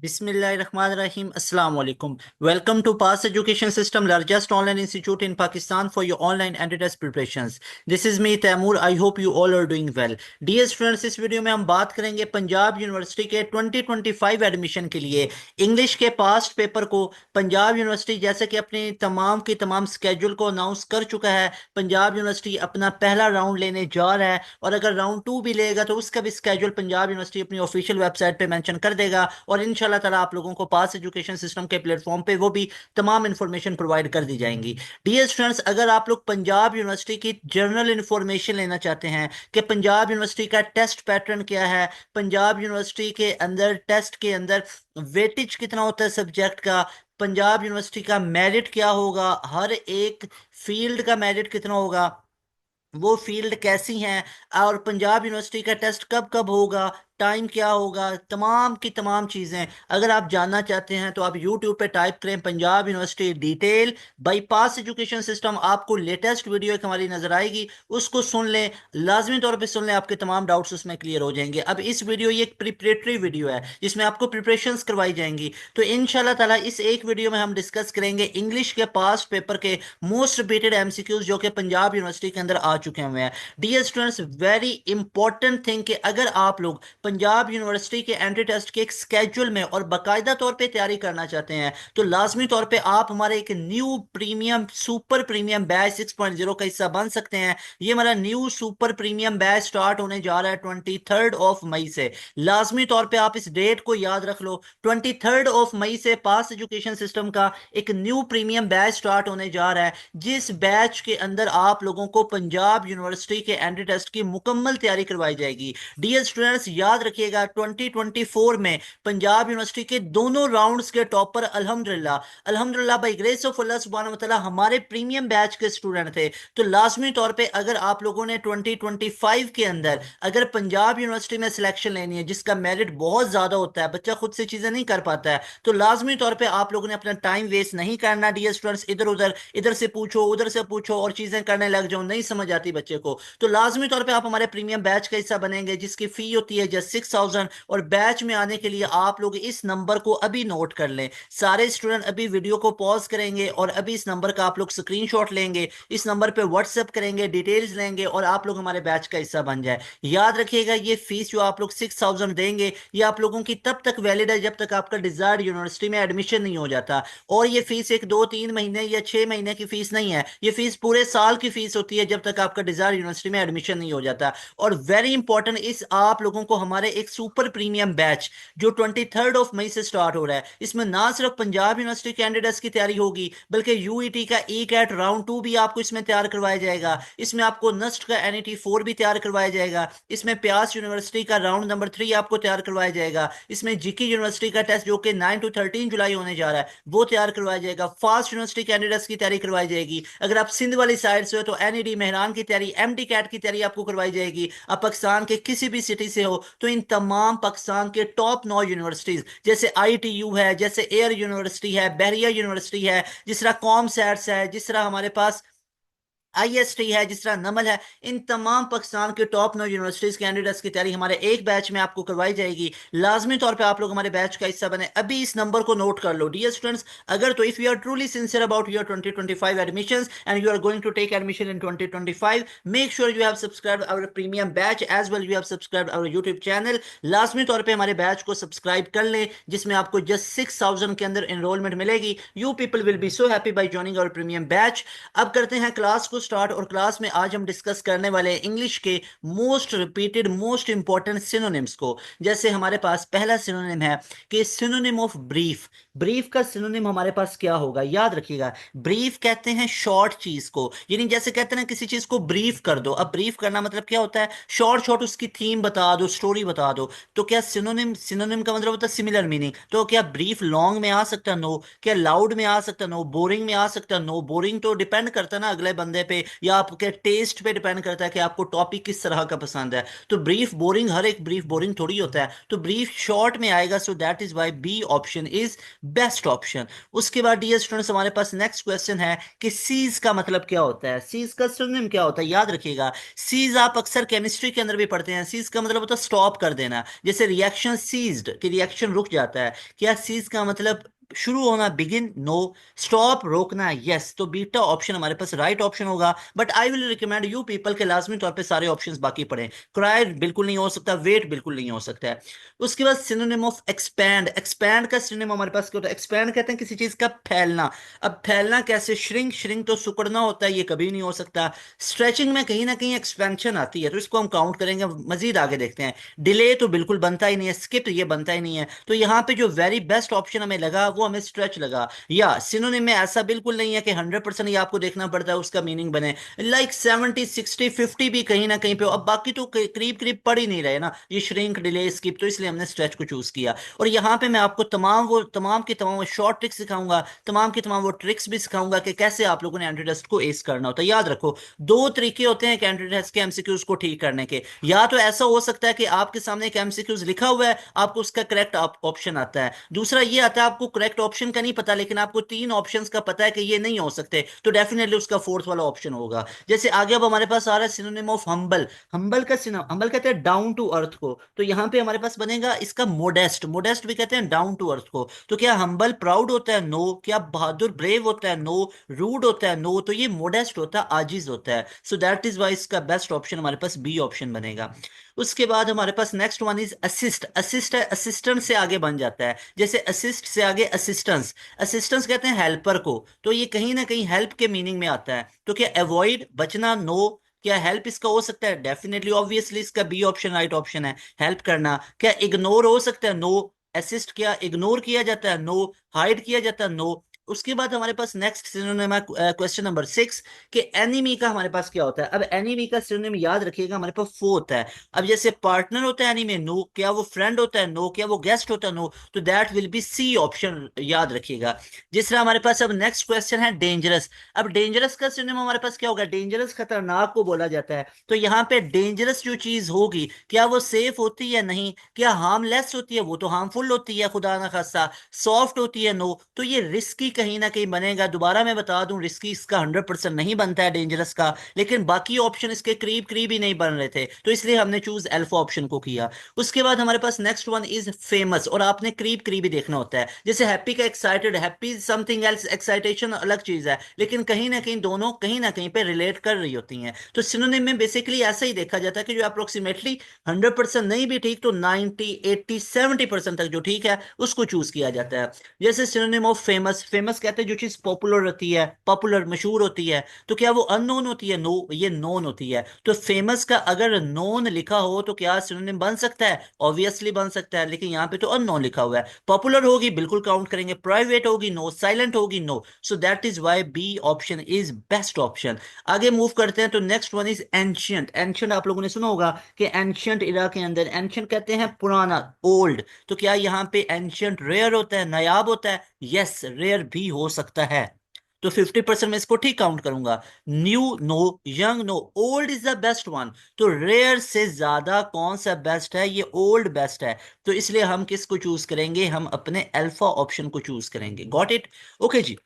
Bismillahirrahmanirrahim. Assalamu alaikum. Welcome to Pass Education System, largest online institute in Pakistan for your online and test preparations. This is me Taimur. I hope you all are doing well. Dear students, इस video में हम बात करेंगे Punjab university के 2025 admission के लिए English के past paper को। पंजाब यूनिवर्सिटी जैसे कि अपनी तमाम की तमाम स्केड्यूल को अनाउंस कर चुका है। पंजाब यूनिवर्सिटी अपना पहला राउंड लेने जा रहा है और अगर राउंड 2 भी लेगा तो उसका भी स्केड्यूल पंजाब यूनिवर्सिटी अपनी ऑफिशियल वेबसाइट पे मेंशन कर देगा और इंशाल्लाह ताला आप लोगों को पास एजुकेशन सिस्टम के प्लेटफॉर्म पे वो भी तमाम इंफॉर्मेशन प्रोवाइड कर दी जाएंगी। डियर स्टूडेंट्स, अगर आप लोग पंजाब यूनिवर्सिटी की जनरल इंफॉर्मेशन लेना चाहते हैं कि पंजाब यूनिवर्सिटी का टेस्ट पैटर्न क्या है, पंजाब यूनिवर्सिटी के अंदर टेस्ट के अंदर वेटेज कितना होता है सब्जेक्ट का, पंजाब यूनिवर्सिटी का मेरिट क्या होगा, हर एक फील्ड का मेरिट कितना होगा, वो फील्ड कैसी हैं, और पंजाब यूनिवर्सिटी का टेस्ट कब कब होगा, टाइम क्या होगा, तमाम की तमाम चीज़ें अगर आप जानना चाहते हैं तो आप यूट्यूब पे टाइप करें Punjab university detail bypass education system. आपको लेटेस्ट वीडियो एक हमारी नज़र आएगी, उसको सुन लें, लाजमी तौर पे सुन लें, आपके तमाम डाउट्स उसमें क्लियर हो जाएंगे। अब इस वीडियो ये एक प्रिपरेटरी वीडियो है जिसमें आपको प्रिपरेशंस करवाई जाएंगी। तो इंशाल्लाह ताला इस एक वीडियो में हम डिस्कस करेंगे इंग्लिश के पास्ट पेपर के मोस्ट रिपीटेड एमसीक्यूज जो कि पंजाब यूनिवर्सिटी के अंदर आ चुके हुए हैं। Dear students, very important thing कि अगर आप लोग पंजाब यूनिवर्सिटी के एंट्री टेस्ट के एक स्केड्यूल में और बाकायदा तौर पे तैयारी करना चाहते हैं तो लाजमी तौर पे आप हमारे एक new premium super premium batch 6.0 का हिस्सा बन सकते हैं। ये हमारा new super premium batch start होने जा रहा है 23 मई से। लाजमी तौर पे आप इस डेट को याद रख लो, 23 मई से पास एजुकेशन सिस्टम का एक न्यू प्रीमियम बैच स्टार्ट होने जा रहा है, जिस बैच के अंदर आप लोगों को पंजाब यूनिवर्सिटी के एंट्री टेस्ट की मुकम्मल तैयारी करवाई जाएगी। डियर स्टूडेंट्स, याद रखिएगा 2024 में पंजाब यूनिवर्सिटी के दोनों राउंड्स के टॉपर अल्हम्दुलिल्लाह अल्हम्दुलिल्लाह बाय ग्रेस ऑफ अल्लाह सुब्हानहू व तआला हमारे प्रीमियम बैच के स्टूडेंट थे। तो लाजमी तौर पे अगर आप लोगों ने 2025 के अंदर अगर पंजाब यूनिवर्सिटी में सिलेक्शन लेनी है जिसका मेरिट बहुत ज्यादा होता है, बच्चा खुद से चीजें नहीं कर पाता है, तो लाजमी तौर पे आप लोगों ने अपना टाइम वेस्ट नहीं करना। डियर स्टूडेंट्स, इधर उधर इधर से पूछो उधर से पूछो और चीजें करने लग जाओ, नहीं समझ आती बच्चे को, तो लाजमी तौर पे आप हमारे प्रीमियम बैच का हिस्सा बनेंगे जिसकी फी होती है जस्ट 6,000। और बैच में आने के लिए आप लोग इस नंबर को अभी नोट कर लें। सारे स्टूडेंट अभी वीडियो को पॉज करेंगे और अभी इस नंबर का आप लोग स्क्रीनशॉट लेंगे, इस नंबर पे व्हाट्सएप करेंगे, डिटेल्स लेंगे और आप लोग हमारे बैच का हिस्सा बन जाए। याद रखिएगा ये फीस जो आप लोग 6,000 देंगे ये आप लोगों की तब तक वैलिड है जब तक आपका डिजायर्ड यूनिवर्सिटी में एडमिशन नहीं हो जाता। और ये फीस एक 2-3 महीने या 6 महीने की फीस नहीं है, ये फीस पूरे साल की फीस होती है जब तक आपका डिजायर्ड यूनिवर्सिटी में एडमिशन नहीं हो जाता। और वेरी इंपॉर्टेंट, इस आप लोगों को हमारे एक सुपर प्रीमियम बैच जो 23 मई से स्टार्ट हो रहा है, इसमें ना सिर्फ पंजाब यूनिवर्सिटी कैंडिडेट्स की तैयारी होगी बल्कि यूईटी का ई कैट राउंड 2 भी आपको इसमें तैयार करवाया जाएगा, इसमें आपको नस्ट का एनईटी 4 भी तैयार करवाया जाएगा, इसमें प्यास यूनिवर्सिटी का राउंड नंबर 3 आपको तैयार करवाया जाएगा, इसमें जीके यूनिवर्सिटी का टेस्ट जो कि 9 to 13 जुलाई होने जा रहा है वो तैयार करवाया जाएगा, फास्ट यूनिवर्सिटी कैंडिडेट्स की तैयारी करवाई जाएगी। अगर आप सिंध वाली साइड से हो तो एनईडी मेहरान की तैयारी, एमडी कैट की तैयारी आपको करवाई जाएगी। आप पाकिस्तान के किसी भी सिटी से हो तो इन तमाम पाकिस्तान के टॉप 9 यूनिवर्सिटीज जैसे आईटीयू है, जैसे एयर यूनिवर्सिटी है, बहरिया यूनिवर्सिटी है, जिस तरह कॉम सैट्स है, जिस तरह हमारे पास आईएसटी है, जिस तरह नमल है, इन तमाम पाकिस्तान के टॉप 9 यूनिवर्सिटीज कैंडिडेट्स की तैयारी हमारे एक बैच में आपको करवाई जाएगी। लाजमी तौर पे आप लोग हमारे बैच का हिस्सा बने। अभी इस नंबर को नोट कर लो डियर स्टूडेंट्स, अगर तो if you are truly sincere about your 2025 admissions and you are going to take admission in 2025, make sure you have subscribed our premium batch as well you have subscribed our YouTube channel. लाजमी तौर पे हमारे batch को subscribe कर लें जिसमें आपको just 6,000 के अंदर एनरोलमेंट मिलेगी। You people will be so happy by joining our premium batch. अब करते हैं क्लास को स्टार्ट, और क्लास में आज हम डिस्कस करने वाले हैं इंग्लिश के most repeated most important synonyms को। जैसे हमारे पास पहला सिनोनिम है कि सिनोनिम ऑफ ब्रीफ। ब्रीफ का सिनोनिम हमारे पास क्या होगा, याद रखिएगा, ब्रीफ कहते हैं शॉर्ट चीज को, यानी जैसे कहते हैं ना किसी चीज को ब्रीफ कर दो। अब ब्रीफ करना मतलब क्या होता है, शॉर्ट शॉर्ट उसकी थीम बता दो, स्टोरी बता दो। तो क्या सिनोनिम सिनोनिम का मतलब होता है सिमिलर मीनिंग। तो क्या ब्रीफ लॉन्ग में आ सकता है, नो। क्या लाउड में आ सकता है, नो। बोरिंग में आ सकता है, नो। बोरिंग तो डिपेंड करता है ना अगले बंदे पे या आपके टेस्ट पे डिपेंड करता है कि आपको टॉपिक किस तरह का पसंद है। तो ब्रीफ बोरिंग, हर एक ब्रीफ बोरिंग थोड़ी होता है, तो ब्रीफ शॉर्ट में आएगा। So that is why B option is best option. उसके बाद डियर स्टूडेंट्स हमारे पास नेक्स्ट क्वेश्चन है कि सीज का मतलब क्या होता है, सीज का सिनोनिम क्या होता है। याद रखिएगा, सीज आप अक्सर केमिस्ट्री के अंदर भी पढ़ते हैं। सीज का मतलब होता है स्टॉप कर देना, जैसे रिएक्शन सीज्ड कि रिएक्शन रुक जाता है। क्या सीज का मतलब शुरू होना, बिगिन, नो। स्टॉप, रोकना, यस। तो बीटा ऑप्शन हमारे पास राइट ऑप्शन होगा। But I will recommend you people के लाजमी तौर पे सारे ऑप्शंस बाकी पढ़ें। क्राई बिल्कुल नहीं हो सकता, वेट बिल्कुल नहीं हो सकता है। उसके बाद सिनोनिम ऑफ एक्सपैंड, एक्सपैंड का सिनोनिम हमारे पास क्या होता है। एक्सपैंड कहते हैं किसी चीज का फैलना। अब फैलना कैसे, श्रिंक, श्रिंक तो सिकुड़ना होता है, ये कभी नहीं हो सकता। स्ट्रेचिंग में कहीं ना कहीं एक्सपेंशन आती है, तो इसको हम काउंट करेंगे। मजीद आगे देखते हैं। डिले तो बिल्कुल बनता ही नहीं है, स्किप ये बनता ही नहीं है। तो यहाँ पे जो वेरी बेस्ट ऑप्शन हमें लगा वो हमें स्ट्रेच लगा। या सिनोनिम में ऐसा बिल्कुल नहीं है कि 100% ही आपको देखना पड़ता है उसका मीनिंग बने। लाइक 70, 60, 50 भी कहीं ना कहीं पे। अब बाकी तो करीब करीब पढ़ ही नहीं रहे ना, ये श्रिंक, डिले, स्किप, तो इसलिए हमने स्ट्रेच को चूज किया। और यहाँ पे मैं आपको तमाम की तमाम शॉर्ट ट्रिक्स सिखाऊंगा, तमाम की तमाम वो ट्रिक्स भी सिखाऊंगा कि कैसे आप लोगों ने एंट्री टेस्ट को एस करना होता है। याद रखो, दो तरीके होते हैं एंट्री टेस्ट के एमसीक्यूज को ठीक करने के। या तो ऐसा हो सकता है कि आपके सामने एक एमसीक्यूज लिखा हुआ है, आपको उसका करेक्ट ऑप्शन आता है। दूसरा ये आता है आपको करेक्ट ऑप्शन का नहीं पता, लेकिन आपको तीन ऑप्शंस का पता है कि ये नहीं हो सकते, तो डेफिनेटली उसका फोर्थ वाला ऑप्शन होगा। जैसे आगे अब हमारे पास आ रहा है सिनोनिम ऑफ हम्बल। हम्बल का सिनोनिम, हम्बल कहते हैं डाउन टू अर्थ को, तो यहाँ पे हमारे पास बनेगा इसका मोडेस्ट। मोडेस्ट भी कहते हैं डाउन टू अर्थ को। तो क्या हम्बल प्राउड होता है, नो। क्या बहादुर ब्रेव होता है, नो। रूड होता है, नो। तो ये मोडेस्ट होता है, आजिज होता है। सो दैट इज वाई इसका बेस्ट ऑप्शन हमारे पास बी ऑप्शन बनेगा। उसके बाद हमारे पास next one is assist. Assist है, असिस्टेंट से आगे बन जाता है, जैसे असिस्ट से आगे असिस्टेंस। असिस्टेंस कहते हैं हेल्पर को, तो ये कहीं ना कहीं हेल्प के मीनिंग में आता है। तो क्या अवॉइड, बचना, नो। क्या हेल्प इसका हो सकता है, डेफिनेटली ऑब्वियसली इसका बी ऑप्शन राइट ऑप्शन है, हेल्प करना। क्या इग्नोर हो सकता है, नो। असिस्ट क्या इग्नोर किया जाता है, नो। हाइड किया जाता है, नो। उसके बाद हमारे पास नेक्स्ट सिनोनिम है क्वेश्चन नंबर 6 कि एनिमी का हमारे पास क्या होता है। अब एनिमी का सिनोनिम याद रखिएगा हमारे पास 4 होता है। अब जैसे पार्टनर होता है एनिमी, नो। क्या वो फ्रेंड होता है, नो। क्या वो गेस्ट होता है, नो। तो that will be C option, याद रखिएगा। जिस तरह हमारे पास अब नेक्स्ट क्वेश्चन है डेंजरस। अब डेंजरस का सिनोनिम हमारे पास क्या होगा, डेंजरस खतरनाक को बोला जाता है। तो यहाँ पे डेंजरस जो चीज होगी, क्या वो सेफ होती है, नहीं। क्या हार्मलेस होती है, वो तो हार्मफुल होती है खुदा ना खास्ता। सॉफ्ट होती है, नो। तो ये रिस्की कहीं ना कहीं बनेगा। दोबारा मैं बता दूं, रिस्की इसका 100% नहीं बनता है डेंजरस का, लेकिन बाकी ऑप्शन इसके करीब करीब ही नहीं बन रहे थे, तो इसलिए हमने चूज अल्फा ऑप्शन को किया। उसके बाद हमारे पास नेक्स्ट वन इज फेमस, और आपने करीब करीब ही देखना होता है। जैसे हैप्पी का excited, happy something else, excitation अलग चीज है, लेकिन कहीं ना कहीं दोनों कहीं ना कहीं पे रिलेट कर रही होती हैं। तो सिनोनिम में बेसिकली ऐसा ही देखा जाता है कि जो अप्रोक्सीमेटली 100% नहीं भी ठीक, तो 90, 80, 70% तक जो ठीक है उसको चूज किया जाता है। जैसे सिनोनिम ऑफ फेमस, फेमस कहते हैं जो चीज पॉपुलर होती है, पॉपुलर मशहूर होती है। तो क्या वो अननोन होती है, नो। ये नोन होती है। तो फेमस का अगर नोन लिखा हो तो क्या सिनोनिम बन सकता है, ऑब्वियसली बन सकता है, लेकिन यहाँ पे तो अननोन लिखा हुआ है। पॉपुलर होगी बिल्कुल काउंट करेंगे, प्राइवेट होगी नो, साइलेंट होगी no. So that is why B option is best option. आगे मूव करते हैं, तो next one is ancient. Ancient आप लोगों ने सुना होगा कि एंशियंट इरा के अंदर एंशियंट कहते हैं पुराना, ओल्ड। तो क्या यहाँ पे एंशियंट रेयर होता है, नायाब होता है, यस रेयर भी हो सकता है। तो 50% मैं इसको ठीक काउंट करूंगा। New no, young no, old is the best one. तो रेयर से ज्यादा कौन सा बेस्ट है, ये ओल्ड बेस्ट है। तो इसलिए हम किसको चूज करेंगे, हम अपने अल्फा ऑप्शन को चूज करेंगे। गॉट इट, ओके जी।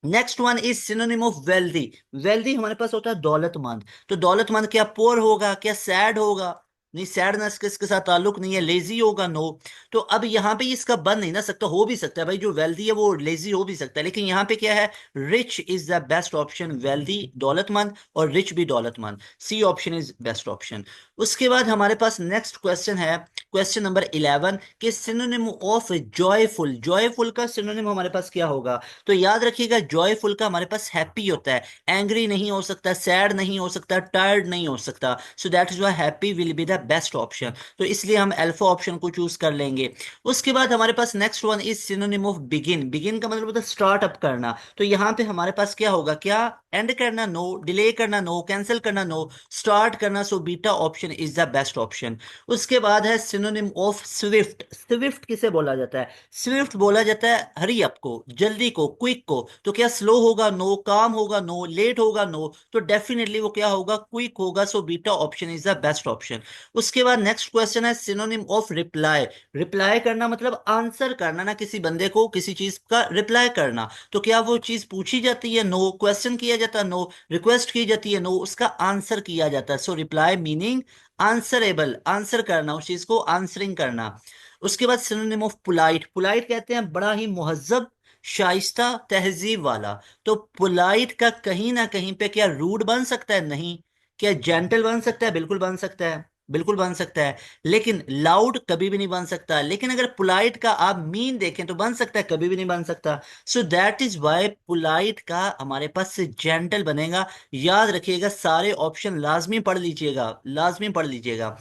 Next one is synonym of wealthy. Wealthy हमारे पास होता है दौलतमंद। तो दौलतमंद क्या पोअर होगा, क्या सैड होगा, नहीं। सैडनेस किसके साथ ताल्लुक नहीं है, लेजी होगा, नो। तो अब यहाँ पे इसका बन नहीं ना सकता, हो भी सकता है भाई जो वेल्दी है वो लेजी हो भी सकता है, लेकिन यहाँ पे क्या है, rich is the best option. Wealthy दौलतमंद और रिच भी दौलतमंद, C option is best option. उसके बाद हमारे पास नेक्स्ट क्वेश्चन है क्वेश्चन नंबर 11 कि सिनोनिम ऑफ जॉयफुल। जॉयफुल का सिनोनिम हमारे पास क्या होगा। तो याद रखिएगा जॉयफुल का हमारे पास हैप्पी होता है, एंग्री नहीं हो सकता, सैड नहीं हो सकता, टायर्ड नहीं हो सकता। सो that is why happy will be the best option. तो इसलिए हम अल्फा ऑप्शन को चूज कर लेंगे। उसके बाद हमारे पास next one is synonym of begin. Begin का मतलब होता है स्टार्ट अप करना। तो यहाँ पे हमारे पास क्या होगा, क्या एंड करना नो, डिले करना नो, कैंसिल करना नो, स्टार्ट करना, so beta option is the best option. उसके बाद है सिनोनिम ऑफ स्विफ्ट। स्विफ्ट किसे बोला जाता है? स्विफ्ट बोला जाता है हरी अप को, जल्दी को, क्विक को। तो क्या स्लो होगा? नो। काम होगा? नो। लेट होगा? नो। तो डेफिनेटली वो क्या होगा? क्विक होगा। So beta option is the best option. उसके बाद नेक्स्ट क्वेश्चन है सिनोनिम ऑफ रिप्लाई। रिप्लाई करना मतलब आंसर करना ना, किसी बंदे को किसी चीज का रिप्लाई करना। तो क्या वो चीज पूछी जाती है? नो। क्वेश्चन किया जाता है? नो। रिक्वेस्ट की जाती है? नो। उसका आंसर किया जाता है। सो रिप्लाई मीनिंग आंसरेबल, आंसर करना, उस चीज को आंसरिंग करना। उसके बाद सिनोनिम ऑफ पुलाइट। पुलाइट कहते हैं बड़ा ही मुहज्जब, शाइस्ता, तहजीब वाला। तो पुलाइट का कहीं ना कहीं पे क्या रूड बन सकता है? नहीं। क्या जेंटल बन सकता है? बिल्कुल बन सकता है, बिल्कुल बन सकता है। लेकिन लाउड कभी भी नहीं बन सकता। लेकिन अगर पुलाइट का आप मीन देखें तो बन सकता है, कभी भी नहीं बन सकता। सो दैट इज वाई पुलाइट का हमारे पास से जेंटल बनेगा। याद रखिएगा, सारे ऑप्शन लाजमी पढ़ लीजिएगा, लाजमी पढ़ लीजिएगा।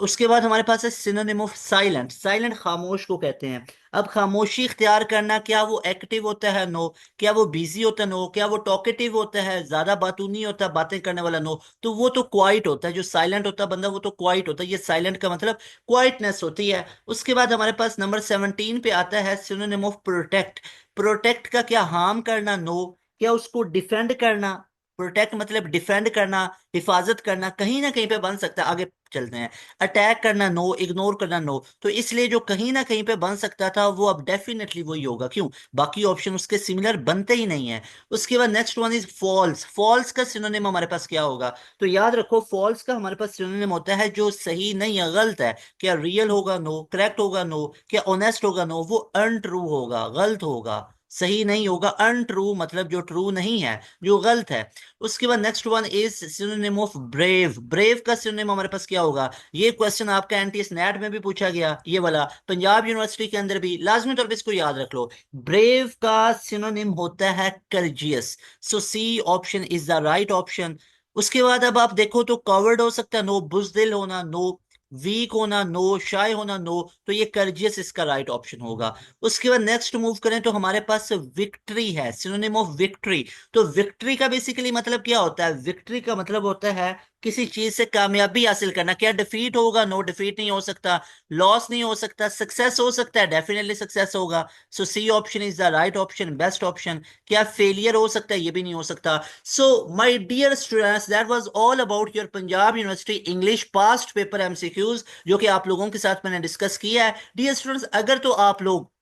उसके बाद हमारे पास है सिनोनिम ऑफ साइलेंट। साइलेंट खामोश को कहते हैं। अब खामोशी इख्तियार करना, क्या वो एक्टिव होता है? नो। क्या वो बिजी होता है? नो। क्या वो टॉकेटिव होता है, ज्यादा बातूनी होता है, बातें करने वाला? नो। तो वो तो क्वाइट होता है। जो साइलेंट होता है बंदा वो तो क्वाइट होता है। ये साइलेंट का मतलब क्वाइटनेस होती है। उसके बाद हमारे पास नंबर 17 पे आता है सिनोनिम ऑफ प्रोटेक्ट। प्रोटेक्ट का क्या हार्म करना? नो। क्या उसको डिफेंड करना? प्रोटेक्ट मतलब डिफेंड करना, हिफाजत करना, कहीं ना कहीं पे बन सकता है। आगे चलते हैं। अटैक करना? नो। इग्नोर करना? नो। तो इसलिए जो कहीं ना कहीं पे बन सकता था वो अब डेफिनेटली वही होगा। क्यों? बाकी ऑप्शन उसके सिमिलर बनते ही नहीं है। उसके बाद next one is false. False का सिनोनिम हमारे पास क्या होगा? तो याद रखो, फॉल्स का हमारे पास सिनोनिम होता है जो सही नहीं है, गलत है। क्या रियल होगा? नो। करेक्ट होगा? नो। क्या ऑनेस्ट होगा? नो। वो अनट्रू होगा, गलत होगा, सही नहीं होगा। अनट्रू मतलब जो ट्रू नहीं है, जो गलत है। उसके बाद next one is synonym of brave. Brave का सिनोनिम हमारे पास क्या होगा? ये क्वेश्चन आपका एनटीएस नेट में भी पूछा गया, ये वाला पंजाब यूनिवर्सिटी के अंदर भी। लाजमी तौर पे इसको याद रख लो। ब्रेव का सिनोनिम होता है courageous. So C option is the right option. उसके बाद अब आप देखो तो कवर्ड हो सकता है? नो। बुजदिल होना? नो। वीक होना? नो। शाय होना? नो। तो ये कर्जियस इसका राइट ऑप्शन होगा। उसके बाद नेक्स्ट मूव करें तो हमारे पास विक्ट्री है, सिनोनिम ऑफ विक्ट्री। तो विक्ट्री का बेसिकली मतलब क्या होता है? विक्ट्री का मतलब होता है किसी चीज से कामयाबी हासिल करना। क्या डिफीट होगा? नो, डिफीट नहीं हो सकता। लॉस नहीं हो सकता। सक्सेस हो सकता है? डेफिनेटली सक्सेस होगा। So C option is the right option, best option. क्या फेलियर हो सकता है? ये भी नहीं हो सकता। So my dear students, that was all about your Punjab University English past paper MCQs, जो कि आप लोगों के साथ मैंने डिस्कस किया है। डियर स्टूडेंट्स, अगर तो आप लोग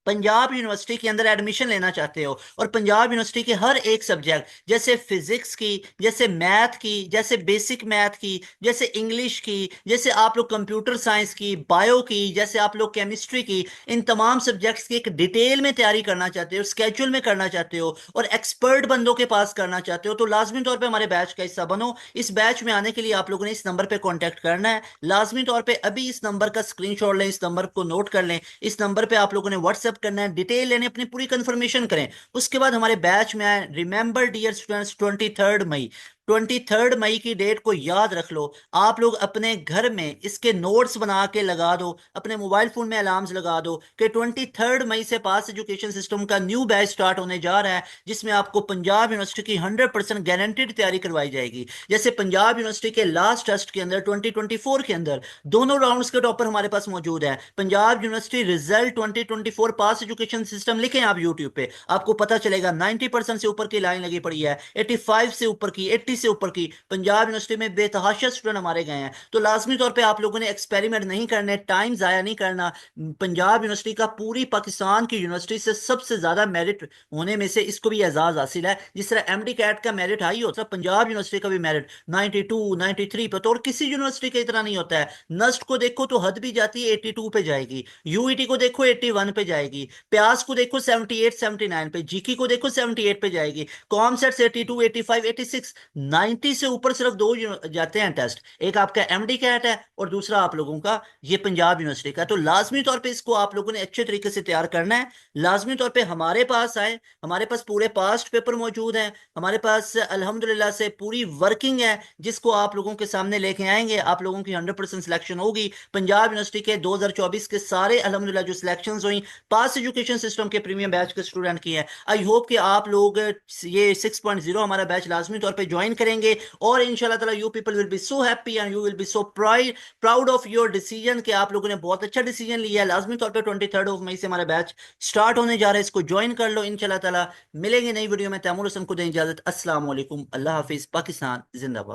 पंजाब यूनिवर्सिटी के अंदर एडमिशन लेना चाहते हो और पंजाब यूनिवर्सिटी के हर एक सब्जेक्ट, जैसे फिजिक्स की, जैसे मैथ की, जैसे बेसिक मैथ की, जैसे इंग्लिश की, जैसे आप लोग कंप्यूटर साइंस की, बायो की, जैसे आप लोग केमिस्ट्री की, इन तमाम सब्जेक्ट्स की एक डिटेल में तैयारी करना चाहते हो, स्केड्यूल में करना चाहते हो और एक्सपर्ट बंदों के पास करना चाहते हो, तो लाजमी तौर पे हमारे बैच का हिस्सा बनो। इस बैच में आने के लिए आप लोगों ने इस नंबर पे कांटेक्ट करना है। लाजमी तौर पे अभी इस नंबर का स्क्रीनशॉट लें, इस नंबर को नोट कर लें। इस नंबर पे आप लोगों ने व्हाट्सएप करना है, डिटेल लेने, अपनी पूरी कंफर्मेशन करें। उसके बाद हमारे बैच में आए। रिमेंबर डियर स्टूडेंट्स, 23 मई, 23 मई की डेट को याद रख लो। आप लोग अपने घर में इसके नोट्स बना के लगा दो, अपने मोबाइल फोन में अलार्म्स लगा दो कि 23 मई से पास एजुकेशन सिस्टम का न्यू बैच स्टार्ट होने जा रहा है, जिसमें आपको पंजाब यूनिवर्सिटी की 100% गारंटीड तैयारी करवाई जाएगी। जैसे पंजाब यूनिवर्सिटी के लास्ट टेस्ट के अंदर 2024 के अंदर दोनों राउंड्स के टॉपर हमारे पास मौजूद है। पंजाब यूनिवर्सिटी रिजल्ट 2024 पास एजुकेशन सिस्टम लिखें आप यूट्यूब पे, आपको पता चलेगा 90% से ऊपर की लाइन लगी पड़ी है, 85 से ऊपर की, 80 से ऊपर की। पंजाब यूनिवर्सिटी में बेतहाशा स्टूडेंट हमारे गए हैं। तो लाजमी तौर पे आप लोगों ने एक्सपेरिमेंट नहीं करने, टाइम जाया नहीं करना। पंजाब यूनिवर्सिटी का पूरी पाकिस्तान की यूनिवर्सिटी से सबसे ज्यादा मेरिट होने में से इसको भी एजाज हासिल है। जिस तरह एमडी कैट का मेरिट हाई होता है, पंजाब यूनिवर्सिटी का भी मेरिट 92 93 पे, तो और किसी यूनिवर्सिटी की तरह नहीं होता है। नस्ट को देखो तो हद भी जाती है, 82 पे जाएगी। यूईटी को देखो 81 पे जाएगी। प्यास को देखो 78 79 पे। जीकी को देखो 78 पे जाएगी। कॉमसेट्स 82 85 86 90 से ऊपर सिर्फ दो जाते हैं टेस्ट, एक आपका एमडी कैट है और दूसरा आप लोगों का ये पंजाब यूनिवर्सिटी का। तो लाजमी तौर पे इसको आप लोगों ने अच्छे तरीके से तैयार करना है। लाजमी तौर पे हमारे पास आए, हमारे पास पूरे पास्ट पेपर मौजूद हैं, हमारे पास अल्हम्दुलिल्लाह से पूरी वर्किंग है जिसको आप लोगों के सामने लेके आएंगे। आप लोगों की 100% सिलेक्शन होगी। पंजाब यूनिवर्सिटी के 2024 के सारे अल्हम्दुलिल्लाह जो सिलेक्शन हुई पास एजुकेशन सिस्टम के प्रीमियम बैच के स्टूडेंट की है। आई होप कि आप लोग ये 6.0 हमारा बैच लाजमी तौर पे ज्वाइन करेंगे और इंशाल्लाह ताला you people will be so happy and you will be so proud of your decision कि आप लोगों ने बहुत अच्छा डिसीजन लिया है। लाजमी तौर पे 23 मई से हमारा बैच स्टार्ट होने जा रहा है, इसको ज्वाइन कर लो इंशाल्लाह ताला। मिलेंगे नई वीडियो में। तैमूर हसन को दें इजाजत। अस्सलाम वालेकुम, अल्लाह हाफिज, पाकिस्तान जिंदाबाद।